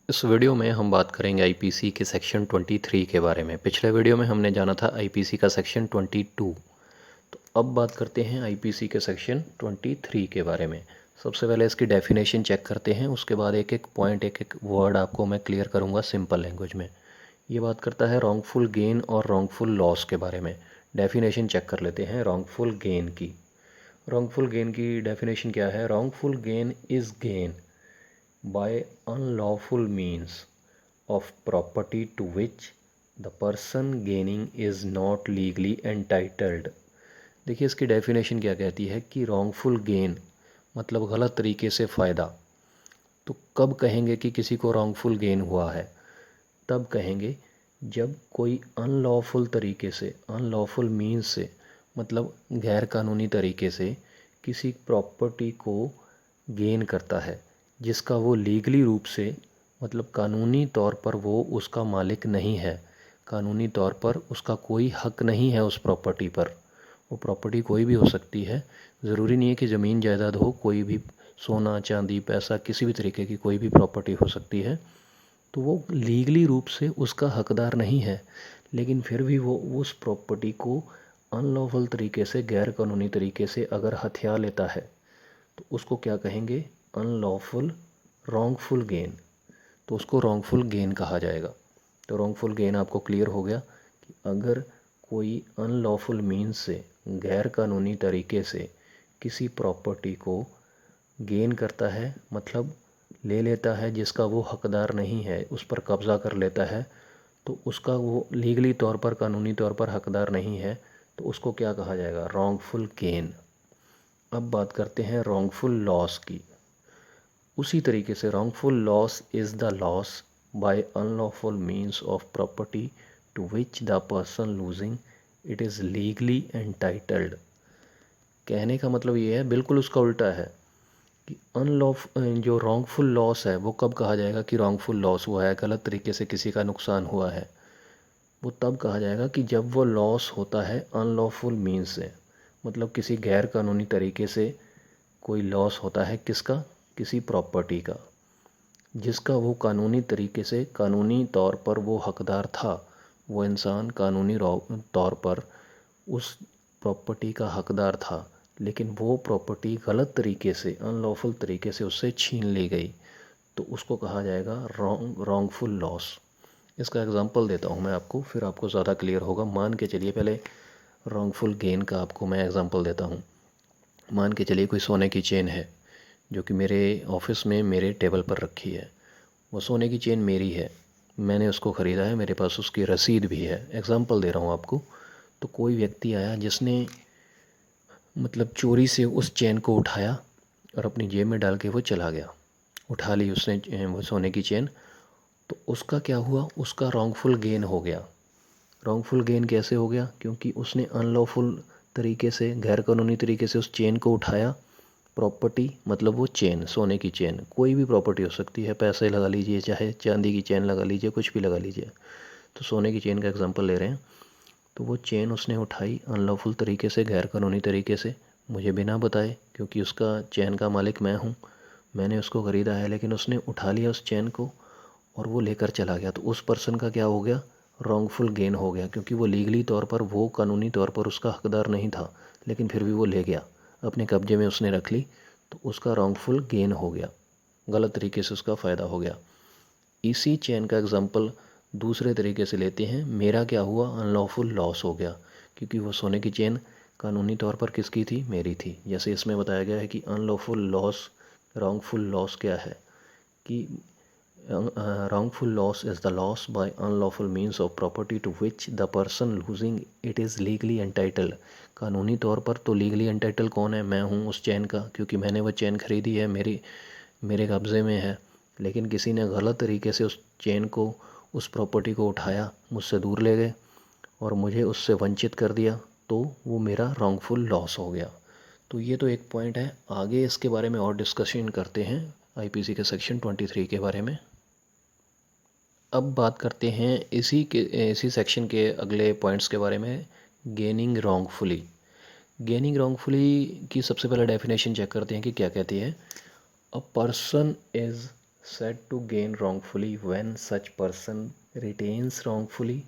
इस वीडियो में हम बात करेंगे आईपीसी के सेक्शन 23 के बारे में। पिछले वीडियो में हमने जाना था आईपीसी का सेक्शन 22। तो अब बात करते हैं आईपीसी के सेक्शन 23 के बारे में। सबसे पहले इसकी डेफिनेशन चेक करते हैं, उसके बाद एक एक पॉइंट एक एक वर्ड आपको मैं क्लियर करूँगा सिंपल लैंग्वेज में। ये बात करता है रॉन्गफुल गेन और रॉन्गफुल लॉस के बारे में। डेफिनेशन चेक कर लेते हैं रॉन्गफुल गेन की। रॉन्गफुल गेन की डेफिनेशन क्या है? Wrongful gain is gain by unlawful means of property to which the person gaining is not legally entitled। देखिए इसकी डेफिनेशन क्या कहती है कि रॉन्गफुल गेन मतलब गलत तरीके से फ़ायदा। तो कब कहेंगे कि किसी को रॉन्गफुल गेन हुआ है? तब कहेंगे जब कोई अनलॉफुल तरीके से, अनलॉफुल मीन्स से मतलब गैर कानूनी तरीके से किसी प्रॉपर्टी को गेन करता है जिसका वो लीगली रूप से मतलब कानूनी तौर पर वो उसका मालिक नहीं है, कानूनी तौर पर उसका कोई हक नहीं है उस प्रॉपर्टी पर। वो प्रॉपर्टी कोई भी हो सकती है, ज़रूरी नहीं है कि ज़मीन जायदाद हो, कोई भी सोना चांदी पैसा किसी भी तरीके की कोई भी प्रॉपर्टी हो सकती है। तो वो लीगली रूप से उसका हकदार नहीं है, लेकिन फिर भी वो उस प्रॉपर्टी को अनलॉफुल तरीके से, गैर कानूनी तरीके से अगर हथिया लेता है तो उसको क्या कहेंगे? Unlawful wrongful gain. तो उसको रॉन्गफुल गेन कहा जाएगा। तो रॉन्गफुल गेन आपको क्लियर हो गया कि अगर कोई अनलॉफुल मीन्स से, गैर कानूनी तरीके से किसी प्रॉपर्टी को गेन करता है मतलब ले लेता है जिसका वो हकदार नहीं है, उस पर कब्ज़ा कर लेता है, तो उसका वो लीगली तौर पर, कानूनी तौर पर हकदार नहीं है, तो उसको क्या कहा जाएगा? Wrongful gain. अब बात करते हैं रॉन्गफुल लॉस की। उसी तरीके से wrongful loss is the loss by unlawful means of property to which the person losing it is legally entitled. कहने का मतलब ये है, बिल्कुल उसका उल्टा है कि जो रॉन्गफुल लॉस है वो कब कहा जाएगा कि रॉन्गफुल लॉस हुआ है, गलत तरीके से किसी का नुकसान हुआ है? वो तब कहा जाएगा कि जब वो लॉस होता है अनलॉफुल मीन्स से, मतलब किसी गैर कानूनी तरीके से कोई लॉस होता है। किसका? किसी प्रॉपर्टी का, जिसका वो कानूनी तरीके से, कानूनी तौर पर वो हकदार था। वो इंसान कानूनी तौर पर उस प्रॉपर्टी का हकदार था, लेकिन वो प्रॉपर्टी गलत तरीके से, अनलॉफुल तरीके से उससे छीन ली गई, तो उसको कहा जाएगा रॉन्गफुल लॉस। इसका एग्जांपल देता हूँ मैं आपको, फिर आपको ज़्यादा क्लियर होगा। मान के चलिए, पहले रॉन्गफुल गेन का आपको मैं एग्जांपल देता हूँ। मान के चलिए कोई सोने की चेन है जो कि मेरे ऑफिस में मेरे टेबल पर रखी है। वो सोने की चेन मेरी है, मैंने उसको ख़रीदा है, मेरे पास उसकी रसीद भी है। एग्जांपल दे रहा हूँ आपको। तो कोई व्यक्ति आया जिसने मतलब चोरी से उस चेन को उठाया और अपनी जेब में डाल के वो चला गया। उठा ली उसने वो सोने की चेन, तो उसका क्या हुआ? उसका रॉन्गफुल गेन हो गया। रॉन्गफुल गेन कैसे हो गया? क्योंकि उसने अनलॉफुल तरीके से, गैर कानूनी तरीके से उस चेन को उठाया। प्रॉपर्टी मतलब वो चेन, सोने की चेन, कोई भी प्रॉपर्टी हो सकती है, पैसे लगा लीजिए, चाहे चांदी की चेन लगा लीजिए, कुछ भी लगा लीजिए। तो सोने की चेन का एग्जांपल ले रहे हैं। तो वो चेन उसने उठाई अनलॉफुल तरीके से, गैर कानूनी तरीके से, मुझे बिना बताए, क्योंकि उसका चेन का मालिक मैं हूँ, मैंने उसको ख़रीदा है, लेकिन उसने उठा लिया उस चेन को और वो लेकर चला गया। तो उस पर्सन का क्या हो गया? रॉन्गफुल गेन हो गया, क्योंकि वो लीगली तौर पर, वो कानूनी तौर पर उसका हकदार नहीं था, लेकिन फिर भी वो ले गया, अपने कब्जे में उसने रख ली, तो उसका रॉन्गफुल गेन हो गया, गलत तरीके से उसका फ़ायदा हो गया। इसी चेन का एग्जांपल दूसरे तरीके से लेते हैं। मेरा क्या हुआ? अनलॉफुल लॉस हो गया, क्योंकि वो सोने की चेन कानूनी तौर पर किसकी थी? मेरी थी। जैसे इसमें बताया गया है कि अनलॉफुल लॉस, रॉन्गफुल लॉस क्या है कि wrongful loss is the loss by unlawful means of property to which the person losing it is legally entitled। कानूनी तौर पर तो लीगली एंटाइटल कौन है? मैं हूँ उस चेन का, क्योंकि मैंने वो चेन खरीदी है, मेरे कब्ज़े में है। लेकिन किसी ने गलत तरीके से उस चेन को, उस प्रॉपर्टी को उठाया, मुझसे दूर ले गए और मुझे उससे वंचित कर दिया, तो वो मेरा रॉन्गफुल लॉस हो गया। तो ये तो एक पॉइंट है। आगे इसके बारे में और डिस्कशन करते हैं आईपीसी के सेक्शन 23 के बारे में। अब बात करते हैं इसी सेक्शन के अगले पॉइंट्स के बारे में, गेनिंग रॉन्गफुली। गेनिंग रॉन्गफुली की सबसे पहले डेफिनेशन चेक करते हैं कि क्या कहती है। A person is said to gain wrongfully when such person retains wrongfully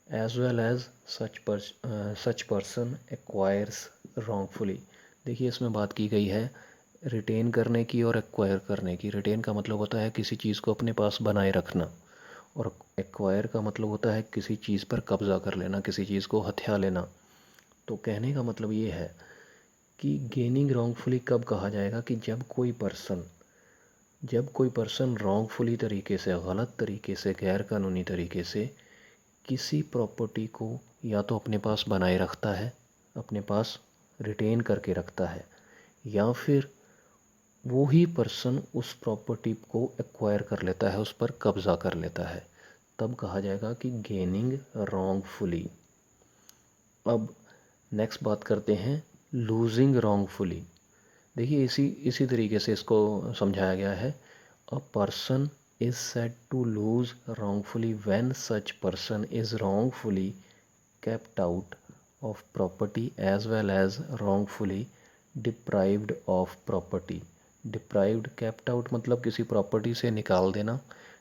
as well as such person acquires wrongfully। देखिए इसमें बात की गई है रिटेन करने की और एक्वायर करने की। रिटेन का मतलब होता है किसी चीज़ को अपने पास बनाए रखना, और एक्वायर का मतलब होता है किसी चीज़ पर कब्ज़ा कर लेना, किसी चीज़ को हथिया लेना। तो कहने का मतलब ये है कि गेनिंग रॉन्गफुली कब कहा जाएगा कि जब कोई पर्सन रॉन्गफुली तरीके से, गलत तरीके से, गैर कानूनी तरीके से किसी प्रॉपर्टी को या तो अपने पास बनाए रखता है, अपने पास रिटेन करके रखता है, या फिर वो ही पर्सन उस प्रॉपर्टी को एक्वायर कर लेता है, उस पर कब्ज़ा कर लेता है, तब कहा जाएगा कि गेनिंग रॉन्गफुली। अब नेक्स्ट बात करते हैं लूजिंग रॉन्गफुली। देखिए इसी तरीके से इसको समझाया गया है। A person is said to lose wrongfully when such person is wrongfully kept out of property as well as wrongfully deprived of property। deprived, kept out मतलब किसी प्रॉपर्टी से निकाल देना,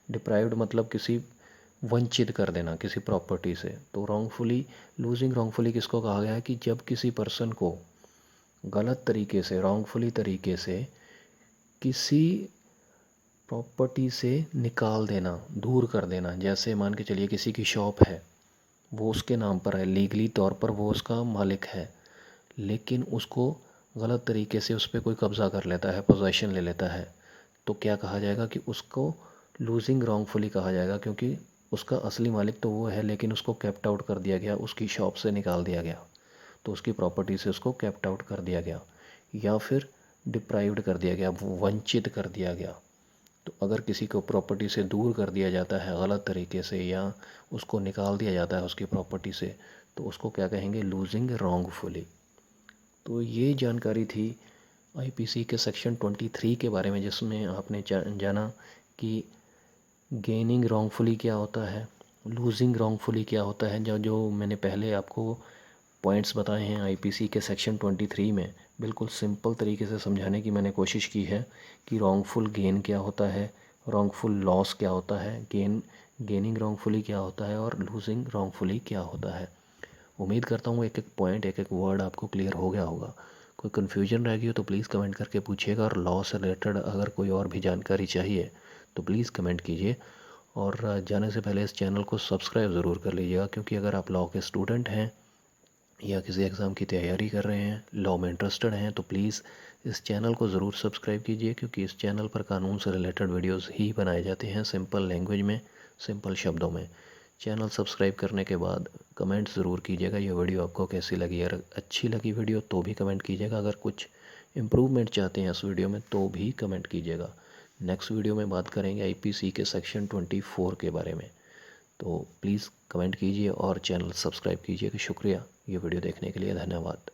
deprived मतलब किसी वंचित कर देना किसी प्रॉपर्टी से। तो wrongfully, losing wrongfully किसको कहा गया है कि जब किसी पर्सन को गलत तरीके से, wrongfully तरीके से किसी प्रॉपर्टी से निकाल देना, दूर कर देना। जैसे मान के चलिए किसी की शॉप है, वो उसके नाम पर है, लीगली तौर पर वो उसका मालिक है, लेकिन उसको गलत तरीके से उस पर कोई कब्ज़ा कर लेता है, पोजेशन ले लेता है, तो क्या कहा जाएगा कि उसको लूजिंग रॉन्गफुली कहा जाएगा, क्योंकि उसका असली मालिक तो वो है लेकिन उसको कैप्ट आउट कर दिया गया, उसकी शॉप से निकाल दिया गया, तो उसकी प्रॉपर्टी से उसको कैप्ट आउट कर दिया गया, या फिर डिप्राइव्ड कर दिया गया, वंचित कर दिया गया। तो अगर किसी को प्रॉपर्टी से दूर कर दिया जाता है गलत तरीके से, या उसको निकाल दिया जाता है उसकी प्रॉपर्टी से, तो उसको क्या कहेंगे, लूजिंग रॉन्गफुली। तो ये जानकारी थी आईपीसी के सेक्शन 23 के बारे में, जिसमें आपने जाना कि गेनिंग रॉन्गफुली क्या होता है, लूजिंग रॉन्गफुली क्या होता है। जो मैंने पहले आपको पॉइंट्स बताए हैं आईपीसी के सेक्शन 23 में, बिल्कुल सिंपल तरीके से समझाने की मैंने कोशिश की है कि रॉन्गफुल गेन क्या होता है, रॉन्गफुल लॉस क्या होता है, गेनिंग रॉन्गफुली क्या होता है, और लूजिंग रॉन्गफुली क्या होता है। उम्मीद करता हूँ एक एक पॉइंट, एक एक वर्ड आपको क्लियर हो गया होगा। कोई कन्फ्यूजन रह गई हो तो प्लीज़ कमेंट करके पूछिएगा, और लॉ से रिलेटेड अगर कोई और भी जानकारी चाहिए तो प्लीज़ कमेंट कीजिए। और जाने से पहले इस चैनल को सब्सक्राइब ज़रूर कर लीजिएगा, क्योंकि अगर आप लॉ के स्टूडेंट हैं या किसी एग्ज़ाम की तैयारी कर रहे हैं, लॉ में इंटरेस्टेड हैं, तो प्लीज़ इस चैनल को ज़रूर सब्सक्राइब कीजिए, क्योंकि इस चैनल पर कानून से रिलेटेड वीडियोस ही बनाए जाते हैं, सिंपल लैंग्वेज में, सिंपल शब्दों में। चैनल सब्सक्राइब करने के बाद कमेंट ज़रूर कीजिएगा ये वीडियो आपको कैसी लगी। अगर अच्छी लगी वीडियो तो भी कमेंट कीजिएगा, अगर कुछ इम्प्रूवमेंट चाहते हैं इस वीडियो में तो भी कमेंट कीजिएगा। नेक्स्ट वीडियो में बात करेंगे आईपीसी के सेक्शन 24 के बारे में, तो प्लीज़ कमेंट कीजिए और चैनल सब्सक्राइब कीजिए। शुक्रिया ये वीडियो देखने के लिए, धन्यवाद।